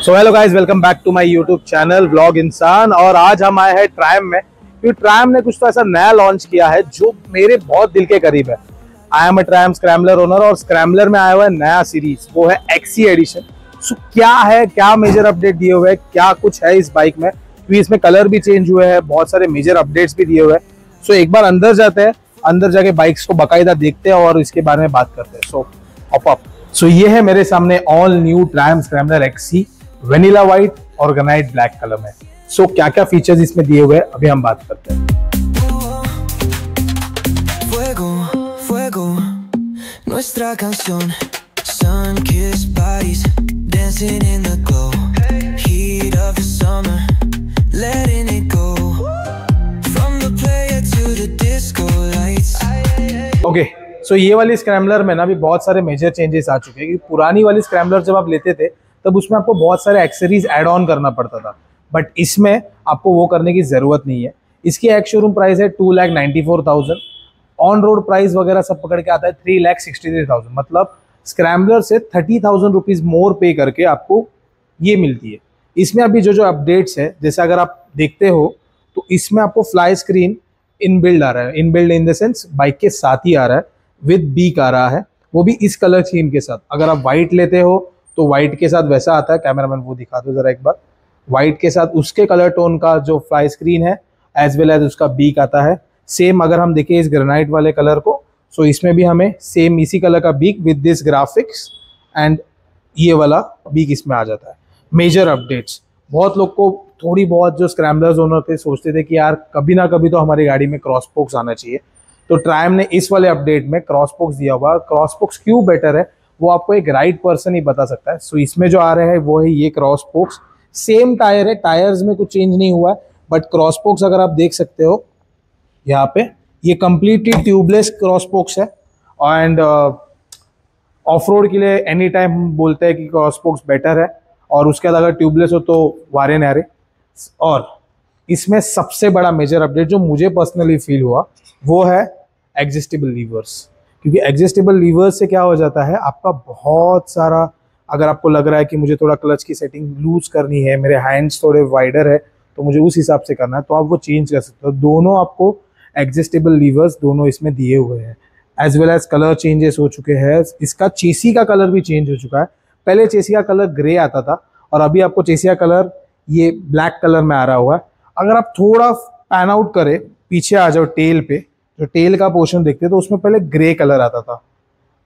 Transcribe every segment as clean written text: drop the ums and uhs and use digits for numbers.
So hello guys, welcome back to my YouTube channel vlog Insaan. और आज हम आए हैं ट्रायम में, क्योंकि ट्रायम ने कुछ तो ऐसा नया लॉन्च किया है जो मेरे बहुत दिल के करीब है। I am a Triumph Scrambler owner और स्क्रैम्बलर में आया हुआ है नया सीरीज, वो है एक्सी एडिशन। सो क्या है, क्या मेजर अपडेट दिए हुए हैं, क्या कुछ है इस बाइक में, क्योंकि इसमें कलर भी चेंज हुए हैं, बहुत सारे मेजर अपडेट्स भी दिए हुए हैं। सो एक बार अंदर जाते हैं, अंदर जाके बाइक्स को बाकायदा देखते हैं और इसके बारे में बात करते हैं। सो हॉप अप। सो ये है मेरे सामने all new Triumph Scrambler XE, vanilla white और ग्रेनाइट ब्लैक कलर में। सो क्या क्या फीचर्स इसमें दिए हुए हैं अभी हम बात करते हैं। Fuego, fuego, nuestra canción. Sun-kissed bodies dancing in the glow. Heat of the summer, letting it go. From the player to the disco lights. Okay, so ये वाली स्क्रैम्बलर में ना भी बहुत सारे मेजर चेंजेस आ चुके हैं। क्योंकि पुरानी वाली स्क्रैम्बलर जब आप लेते थे तब उसमें आपको बहुत सारे एक्सेसरीज ऐड ऑन करना पड़ता था, बट इसमें आपको वो करने की जरूरत नहीं है। इसकी एक शोरूम प्राइस है 2,94,000, ऑन रोड प्राइस वगैरह सब पकड़ के आता है 3,63,000। मतलब स्क्रैम्बलर से 30,000 रुपीज मोर पे करके आपको ये मिलती है। इसमें अभी जो जो अपडेट्स है, जैसे अगर आप देखते हो तो इसमें आपको फ्लाई स्क्रीन इनबिल्ड आ रहा है। Inbuilt in the sense bike के साथ ही आ रहा है, विद बीक आ रहा है, वो भी इस कलर स्कीम के साथ। अगर आप व्हाइट लेते हो तो व्हाइट के साथ वैसा आता है। कैमरामैन वो दिखा दो जरा एक बार। व्हाइट के साथ उसके कलर टोन का जो फ्लाई स्क्रीन है एज वेल एज उसका बीक आता है। सेम अगर हम देखें इस ग्रेनाइट वाले कलर को, सो इसमें भी हमें सेम इसी कलर का beak with this graphics and ये वाला बीक इसमें आ जाता है। मेजर अपडेट्स, बहुत लोग को थोड़ी बहुत जो स्क्रैम्बलर्स ओनर थे सोचते थे कि यार कभी ना कभी तो हमारी गाड़ी में क्रॉस पोक्स आना चाहिए, तो ट्रायम ने इस वाले अपडेट में क्रॉस पोक्स दिया हुआ। क्रॉस पोक्स क्यों बेटर है वो आपको एक राइड पर्सन ही बता सकता है। सो इसमें जो आ रहे हैं वो है ये क्रॉस पोक्स। सेम टायर है, टायर्स में कुछ चेंज नहीं हुआ है, बट क्रॉस पोक्स अगर आप देख सकते हो यहाँ पे, ये कंप्लीटली ट्यूबलेस क्रॉस पोक्स है। एंड ऑफ रोड के लिए एनी टाइम हम बोलते हैं कि क्रॉस पोक्स बेटर है, और उसके बाद अगर ट्यूबलेस हो तो वारे नारे। और इसमें सबसे बड़ा मेजर अपडेट जो मुझे पर्सनली फील हुआ वो है एडजस्टेबल लीवर्स। क्योंकि एडजस्टेबल लीवर्स से क्या हो जाता है, आपका बहुत सारा, अगर आपको लग रहा है कि मुझे थोड़ा क्लच की सेटिंग लूज करनी है, मेरे हैंड्स थोड़े वाइडर है तो मुझे उस हिसाब से करना है, तो आप वो चेंज कर सकते हो। दोनों आपको एडजस्टेबल लीवर्स दोनों इसमें दिए हुए हैं। As well as colour changes हो चुके हैं। इसका चेसी का कलर भी चेंज हो चुका है। पहले चेसी का कलर ग्रे आता था और अभी आपको चेसी का कलर ये ब्लैक कलर में आ रहा हुआ है। अगर आप थोड़ा पैन आउट करें, पीछे आ जाओ टेल पे, जो टेल का पोर्शन देखते हैं तो उसमें पहले ग्रे कलर आता था,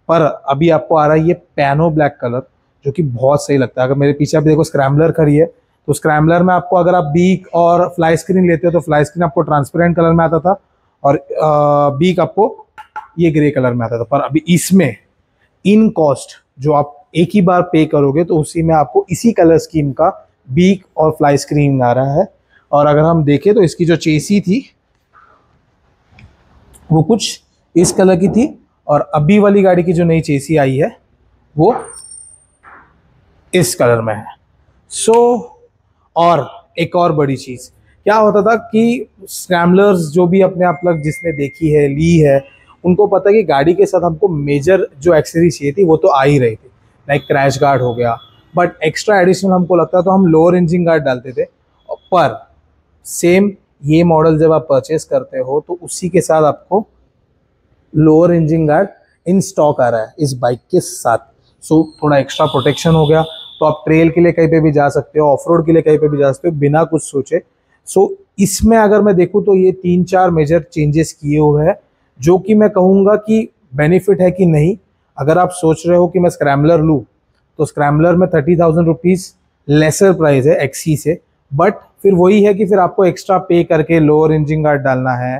पर अभी आपको आ रहा है ये पैनो ब्लैक कलर, जो कि बहुत सही लगता है। अगर मेरे पीछे आप देखो स्क्रैम्बलर खड़ी है, तो स्क्रैम्बलर में आपको अगर आप बीक और फ्लाई स्क्रीन लेते हो तो फ्लाई स्क्रीन आपको ट्रांसपेरेंट कलर में आता था और बीक आपको ये ग्रे कलर में आता था। पर अभी इसमें इन कॉस्ट जो आप एक ही बार पे करोगे तो उसी में आपको इसी कलर स्कीम का बीक और फ्लाई स्क्रीन आ रहा है। और अगर हम देखें तो इसकी जो चेसी थी वो कुछ इस कलर की थी, और अभी वाली गाड़ी की जो नई चेसी आई है वो इस कलर में है। सो और एक और बड़ी चीज क्या होता था कि स्क्रैम्बलर्स जो भी अपने आप लोग जिसने देखी है, ली है, उनको पता है कि गाड़ी के साथ हमको मेजर जो एक्सेसरी चाहिए थी वो तो आ ही रही थी, लाइक क्रैश गार्ड हो गया, बट एक्स्ट्रा एडिशनल हमको लगता तो हम लोअर इंजन गार्ड डालते थे। पर सेम ये मॉडल जब आप परचेस करते हो तो उसी के साथ आपको lower engine guard in stock आ रहा है इस बाइक के साथ। सो थोड़ा एक्स्ट्रा प्रोटेक्शन हो गया, तो आप ट्रेल के लिए कहीं पे भी जा सकते हो, ऑफ रोड के लिए कहीं पे भी जा सकते हो बिना कुछ सोचे। सो इसमें अगर मैं देखूँ तो ये 3-4 मेजर चेंजेस किए हुए हैं, जो कि मैं कहूँगा कि बेनिफिट है कि नहीं। अगर आप सोच रहे हो कि मैं स्क्रैम्बलर लूँ तो स्क्रैम्बलर में 30,000 रुपीज़ लेसर प्राइस है एक्सी से, बट फिर वही है कि फिर आपको एक्स्ट्रा पे करके लोअर इंजन गार्ड डालना है।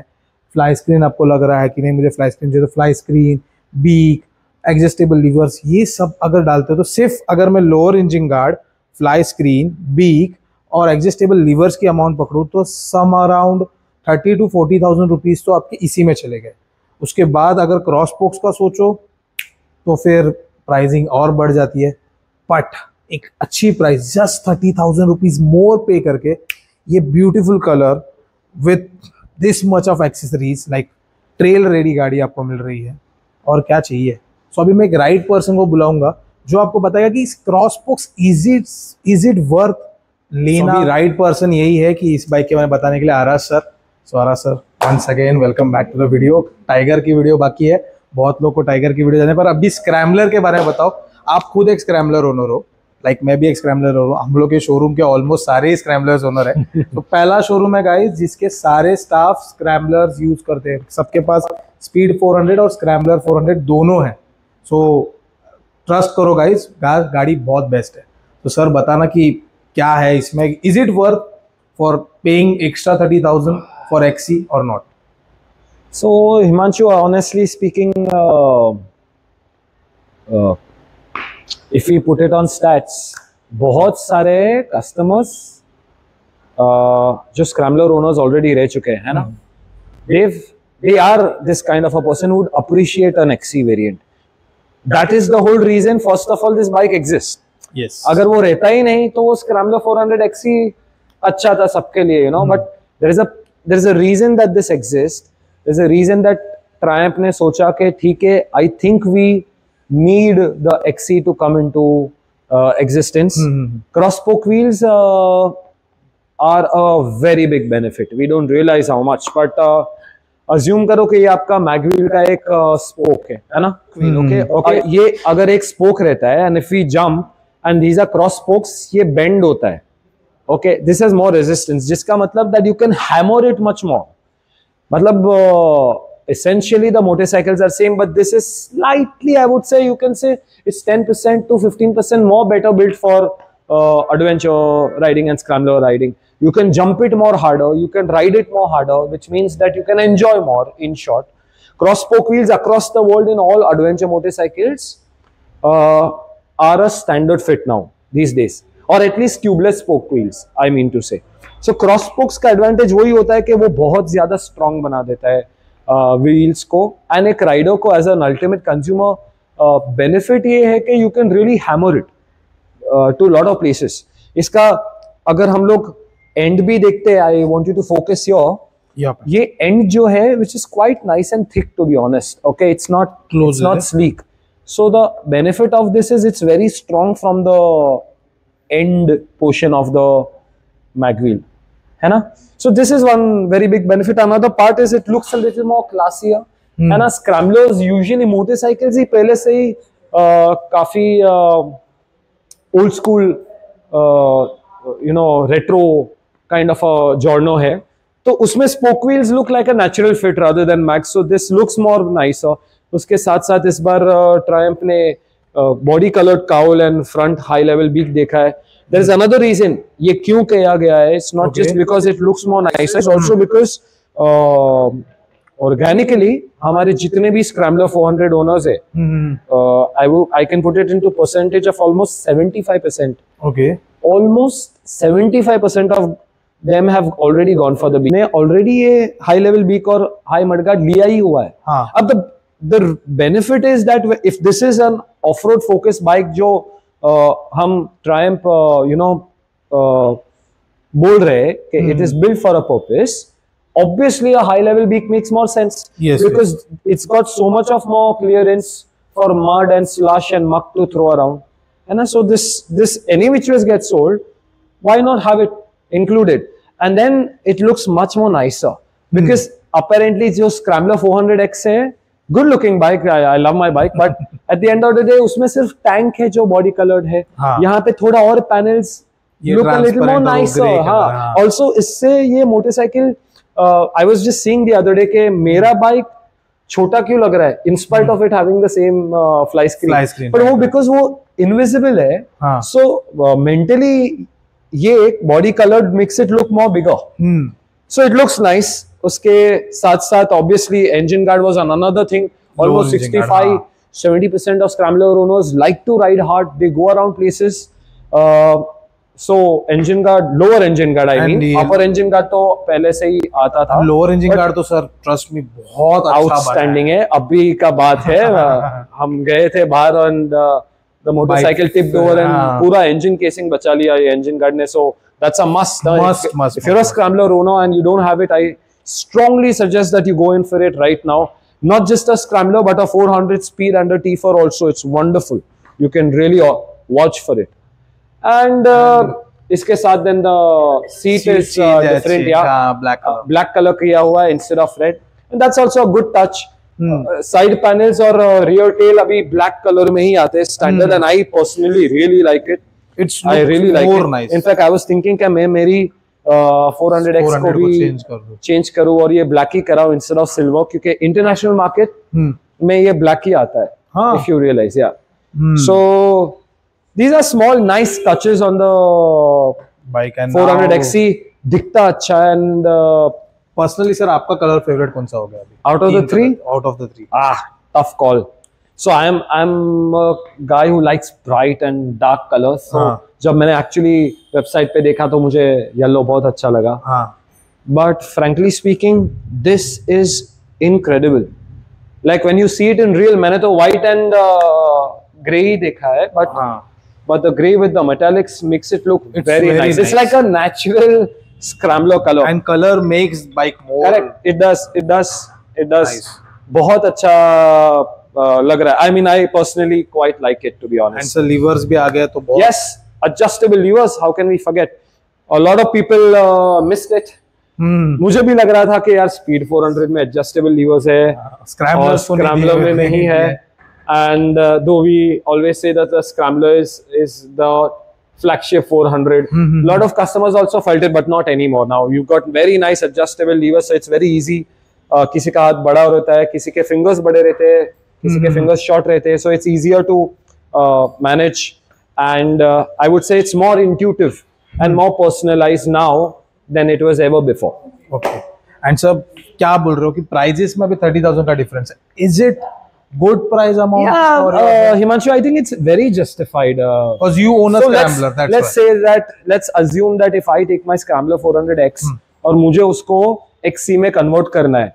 फ्लाई स्क्रीन आपको लग रहा है कि नहीं मुझे फ्लाई स्क्रीन चाहिए, तो fly screen, beak, adjustable levers, ये सब अगर डालते हो तो सिर्फ अगर मैं lower engine guard, fly screen, beak और एडजस्टेबल लीवर्स की अमाउंट पकड़ूँ तो सम अराउंड 30,000 to 40,000 रुपीज़ तो आपके इसी में चले गए। उसके बाद अगर क्रॉस पोक्स का सोचो तो फिर प्राइसिंग और बढ़ जाती है, बट एक अच्छी प्राइस जस्ट 30,000 रुपीज मोर पे करके ये beautiful colour with this much of accessories like trail ready गाड़ी आपको मिल रही है, और क्या चाहिए। सो अभी मैं एक राइड पर्सन को बुलाऊंगा जो आपको बताएगा कि cross spokes is it worth लेना। राइट पर्सन यही है कि इस बाइक के बारे में बताने के लिए आराज सर। सो आराज sir, once again welcome back to the video. Tiger की वीडियो बाकी है, बहुत लोग को टाइगर की वीडियो जाने पर अभी स्क्रैम्बलर के बारे में बताओ। आप खुद एक स्क्रैम्बलर ओनर हो, लाइक मैं भी एक स्क्रैम्बलर ओनर हूँ। हम लोग के शोरूम के ऑलमोस्ट सारे स्क्रैम्बलर्स ओनर है। तो पहला शोरूम है गाइस जिसके सारे स्टाफ स्क्रैम्बलर्स यूज करते हैं। सबके पास स्पीड 400 और स्क्रैम्बलर 400 दोनों है। सो ट्रस्ट करो गाइस, गाड़ी बहुत बेस्ट है। तो सर बताना कि क्या है इसमें, is it worth for paying extra 30,000 for एक्सी और not? So Himanshu, honestly speaking, if we put it on stats, बहुत सारे customers जो scrambler owners already रह चुके हैं, है ना? They are this kind of a person who would appreciate an XC variant. That is the whole reason, first of all, this bike exists. Yes. अगर वो रहता ही नहीं तो वो Scrambler 400 XC अच्छा था सबके लिए, you know. But there is a reason that this exists. There's a reason that Triumph ने सोचा कि ठीक है, I think we need the XC to come into existence. Cross spoke wheels are a very big benefit. We don't realize how much, but assume करो कि ये आपका mag wheel का एक spoke है ना? Okay. ये अगर एक spoke रहता है, and if we jump and these are cross spokes, ये bend होता है. Okay, this has more resistance, जिसका मतलब that you can hammer it much more. मतलब essentially the motorcycles are same, but this is slightly, I would say, you can say it's 10% to 15% more better built for adventure riding and scrambler riding. You can jump it more harder, you can ride it more harder, which means that you can enjoy more. In short, cross spoke wheels across the world in all adventure motorcycles are a standard fit now these days, or at least tubeless spoke wheels, I mean to say. So cross spokes का advantage वही होता है कि वो बहुत ज्यादा strong बना देता है व्हील्स को, एंड एक राइडर को as an ultimate consumer benefit ये है कि you can really hammer it to lot of places. इसका अगर हम लोग एंड भी देखते हैं, I want you to focus your, ये एंड जो है which is quite nice and thick to be honest. Okay, it's not sleek, so the benefit of this is it's very strong from the end portion of the mag wheel, है ना? So this is one very big benefit. Another part is it looks a little more classier. है ना? Scramblers usually motorcycles ही पहले से ही काफी old school, you know, retro kind of a genre है, तो उसमें spoke wheels look like a natural fit rather than mag, so this looks more nicer. उसके साथ साथ इस बार Triumph ने body colored cowl and front high level beak देखा है. There is another reason ये क्यों किया गया है. It's not just because it looks more nicer, it's also because organically हमारे जितने भी Scrambler 400 owners है, I can put it into percentage of almost 75%. Okay. Almost 75% of them have already gone for the beak. ने already ये high level beak और high mudguard लिया ही हुआ है. अब the benefit is that if this is an off-road focused bike जो हम Triumph बोल रहे हैं कि it is built for a purpose, obviously a high level beak makes more sense. Yes, because it's got so much of more clearance for mud and slush and muck to throw around, and so this any which ways gets sold, why not have it included? And then it looks much more nicer because apparently जो Scrambler 400X है, good looking bike, I love my bike, but at the end of the day उसमें सिर्फ tank है जो body coloured है. यहाँ पे थोड़ा और panels look a little more nicer. हाँ, also इससे ये motorcycle I was just seeing the other day कि मेरा बाइक छोटा क्यों लग रहा है in spite of it having the same fly screen, but वो because वो invisible है, so mentally ये एक body coloured makes it look more bigger, so it looks nice. उसके साथ साथ obviously engine guard was another thing. Almost 65-70% of Scrambler owners like to ride hard. They go around places. So engine guard, lower engine guard, I mean, upper engine guard तो पहले से ही आता था. Lower engine guard तो sir trust me बहुत अच्छा outstanding है. अभी का बात है. हम गए थे बाहर and the motorcycle tipped over and पूरा engine casing बचा लिया ये engine guard ने. So that's a must. If you're a Scrambler owner and you don't have it, I strongly suggest that you go in for it right now. Not just a Scrambler, but a 400 speed under T4 also. It's wonderful. you can really watch for it. And इसके साथ then the seat is different, yeah, black color किया हुआ है instead of red, and that's also a good touch. Side panels और rear tail अभी black color में ही आते हैं standard, and I personally really like it. I really like it. Nice. In fact, I was thinking कि मैं मेरी 400X को भी चेंज करूँ और ये ब्लैक ही कराऊँ इंस्टेड ऑफ सिल्वर, क्योंकि इंटरनेशनल मार्केट में ये ब्लैक ही आता है, इफ यू रियलाइज, या सो these are small nice touches on the bike. And 400XC दिखता अच्छा है. And personally sir, आपका कलर फेवरेट कौन सा हो गया अभी out of the three? Out of the three, tough call. So I'm a guy who likes bright and dark colors. So जब मैंने actually website पे देखा तो मुझे yellow बहुत अच्छा लगा. But frankly speaking, this is incredible. Like when you see it in real, मैंने तो white and grey ही देखा है, but the grey with the metallics makes it look very nice. It's like a natural scrambler color. And color makes bike more. Correct. It does. Nice. बहुत अच्छा लग रहा है. I mean, I personally quite like it, to be honest. And so levers भी आ गए तो बहुत. Yes, adjustable levers. How can we forget? A lot of people missed it. मुझे भी लग रहा था कि यार स्पीड 400 में एडजस्टेबल लीवर्स है, स्क्रैम्बलर में नहीं है. And though we always say that the scrambler is the flagship 400, lot of customers also felt it, but not anymore. Now you've got very nice adjustable levers, so it's very easy. किसी का हाथ बड़ा रहता है, किसी के fingers बड़े रहते हैं, किसी के फिंगर्स शॉर्ट रहते हैं, so it's easier to manage. And I would say it's more intuitive and more personalized now than it was ever before. Okay. And sir, क्या बोल रहे हो कि प्राइजेस में अभी 30,000 का डिफरेंस है? Is it good price amount? Yeah, Himanshu, I think it's very justified. Because you own a Scrambler, that's let's say that, let's assume that if I take my Scrambler 400X और मुझे उसको XC में convert करना है,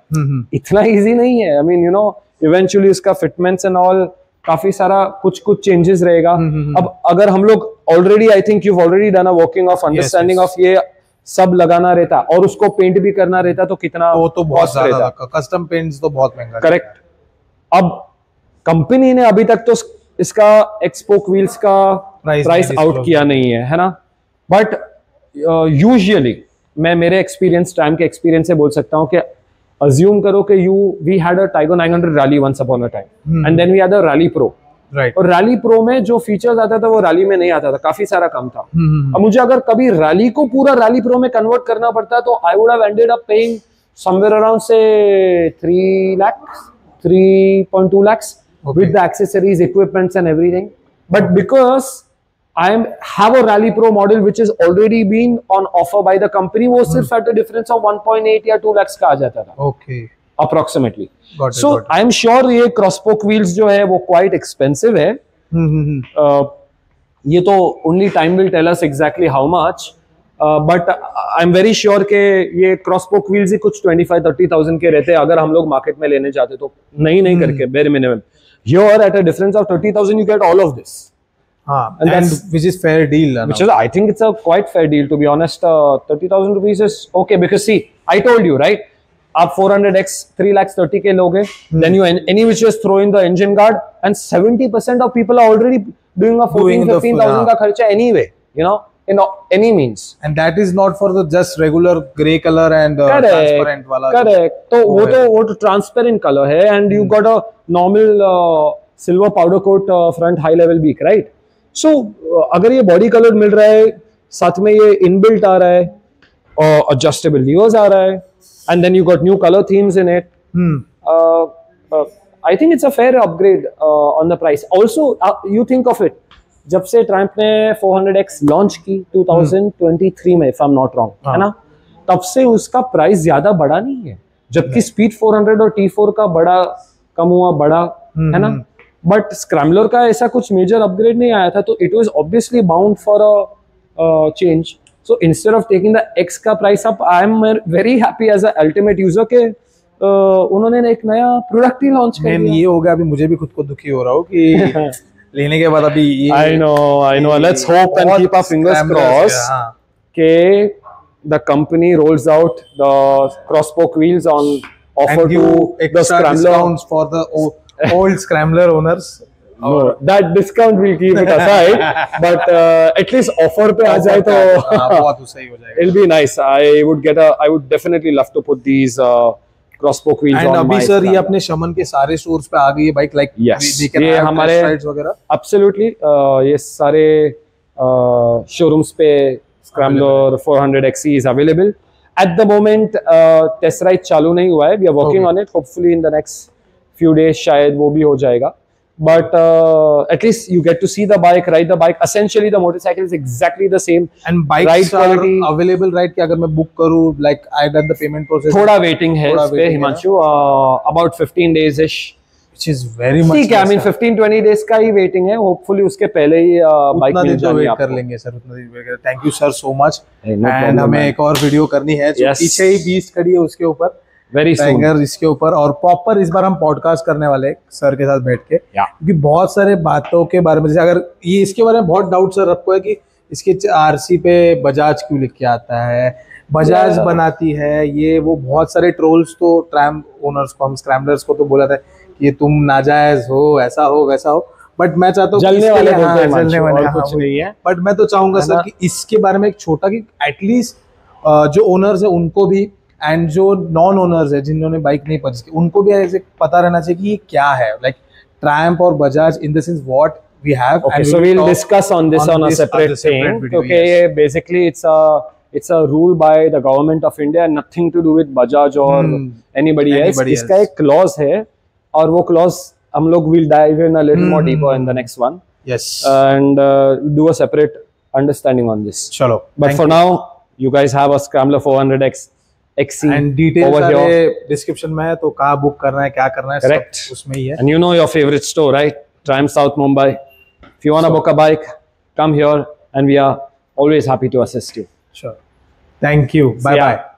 इतना easy नहीं है. I mean, you know, eventually उसका fitments and all काफी सारा कुछ चेंजेस रहेगा. अब अगर हम लोग already, I think you've already done a working of understanding of ये सब लगाना रहता और उसको पेंट भी करना रहता तो कितना, वो तो बहुत ज्यादा, कस्टम पेंट्स तो बहुत महंगा. करेक्ट. अब कंपनी ने अभी तक तो इसका एक्सपोक व्हील्स का प्राइस आउट किया नहीं है ना. बट यूजुअली मैं मेरे एक्सपीरियंस, टाइम के एक्सपीरियंस से बोल सकता हूँ कि अज्यूम करो कि we had a Tiger 900 rally once upon a time, and then we had a rally pro. Right. और रैली प्रो में जो फीचर्स आता था वो रैली में नहीं आता था, काफी सारा कम था. अब मुझे अगर कभी रैली को पूरा रैली प्रो में कन्वर्ट करना पड़ता तो I would have ended up paying somewhere around से 3 lakhs, 3.2 lakhs with the accessories, equipments and everything. But because I have a Rally Pro model which is already been on offer by the company, वो सिर्फ at a difference of 1.8 या 2 lakhs का आ जाता था. Okay. Approximately. So I am sure ये crosspoke wheels जो है वो quite expensive है. ये तो only time will tell us exactly how much. But I'm very sure के ये crosspoke wheels ही कुछ 25-30,000 के रहते हैं अगर हम लोग मार्केट में लेने जाते तो, नहीं करके bare minimum. Here at a difference of 30,000 you get all of this. And which is fair deal. Which is, I think it's a quite fair deal, to be honest. 30,000 rupees is okay because see, I told you, right? आप 400X 3,30,000 के लोगे, then you any which just throw in the engine guard, and 70% of people are already doing a 14-15,000 का खर्चा anyway, you know, in any means. And that is not for the just regular grey color and transparent वाला. Correct. तो वो तो transparent color है, and you got a normal silver powder coat front high level beak, right? So अगर ये body color मिल रहा है, साथ में ये inbuilt आ रहा है, और adjustable levers आ रहा है, and then you got new color themes in it. I think it's a fair upgrade on the price. Also, you think of it, जब से Triumph ने 400X launch की 2023 में, if I'm not wrong, है ना, तब से उसका प्राइस ज्यादा बढ़ा नहीं है, जबकि Speed 400 और T4 का बड़ा कम हुआ, बड़ा है ना. बट स्क्रैम्बलर का ऐसा कुछ मेजर अपग्रेड नहीं आया था, तो it was obviously bound for a change. So instead of taking the X का price up, I am very happy as a ultimate user के उन्होंने एक नया प्रोडक्ट ही लॉन्च कर दिया. ये हो गया, अभी मुझे भी खुद को दुखी हो रहा हूँ कि लेने के बाद अभी ये I know let's hope and keep our fingers cross के the company rolls out the cross spoke wheels on offer to the Scrambler for the old Scrambler owners No, that discount we'll keep it aside, but at least offer पे आ जाए तो बहुत सही हो जाएगा. it'll be nice. I would definitely love to put these cross-spoke wheels And on अभी my sir ये Scrambler. अपने शमन के सारे स्टोर्स पे आ गई है बाइक, लाइक Yes, ये हमारे वगैरह. absolutely ये सारे showrooms पे Scrambler 400XE is available. At the moment test ride चालू नहीं हुआ है. We are working on it. Hopefully in the next few days शायद वो भी हो जाएगा. But at least you get to see the bike, ride the bike. Essentially the motorcycle is exactly the same. And bikes Ride are quality- available, right? कि अगर मैं book करूँ, like I done the payment process. थोड़ा waiting है थोड़ा इस पे waiting है Himanshu, about 15 days ish. Which is very much. ठीक है, I mean less, 15-20 days का ही waiting है. Hopefully उसके पहले ही बाइक उतना मिल दिन तो जाएगी वेट आपको. कर लेंगे सर, उतना दिन वेट कर. Thank you sir so much. Hey, no and problem, हमें man. एक और वीडियो करनी है जो Yes. पीछे ही बीस्ट खड़ी है उसके ऊपर, Very soon. टाइगर इसके ऊपर, और प्रॉपर इस बार हम पॉडकास्ट करने वाले हैं सर के साथ बैठ के. Yeah. क्योंकि बहुत सारे बातों के बारे में, जैसे अगर ये इसके बारे में बहुत डाउट सर आपको है कि इसके आरसी पे बजाज क्यों लिख के आता है, बजाज बनाती है ये वो. बहुत सारे ट्रोल्स तो ट्रैम ओनर्स को, हम स्क्रैम्बलर्स को तो बोला था कि तुम नाजायज हो, ऐसा हो वैसा हो. बट मैं चाहता हूँ कि जलने इसके वाले लिए- होते हैं हाँ, जलने हिमांशु, वाले, और कुछ हाँ, नहीं है. बट मैं तो चाहूंगा है सर ना? कि इसके बारे में एक छोटा कि एटलीस्ट जो ओनर्स है उनको भी, एंड जो नॉन ओनर्स है जिन्होंने बाइक नहीं परचेज की, उनको भी ऐसे पता रहना चाहिए कि ये क्या है, लाइक ट्रायम्फ और Bajaj in the sense what we have. Okay, so we'll discuss on this on a separate thing. Okay, basically it's a rule by the government of India, nothing to do with Bajaj or anybody else. इसका एक clause है, और वो clause हम लोग will dive in a little more deeper in the next one, yes. and do a separate understanding on this. चलो, But for now, you guys have a Scrambler 400X XC and detail over here. सारे description में है, तो कहाँ book करना है, क्या करना है, सब Correct. उसमें ही है. And you know your favorite store, right? Triumph South Mumbai. If you want to book a bike, come here, and we are always happy to assist you. Sure. Thank you. Bye See ya. bye.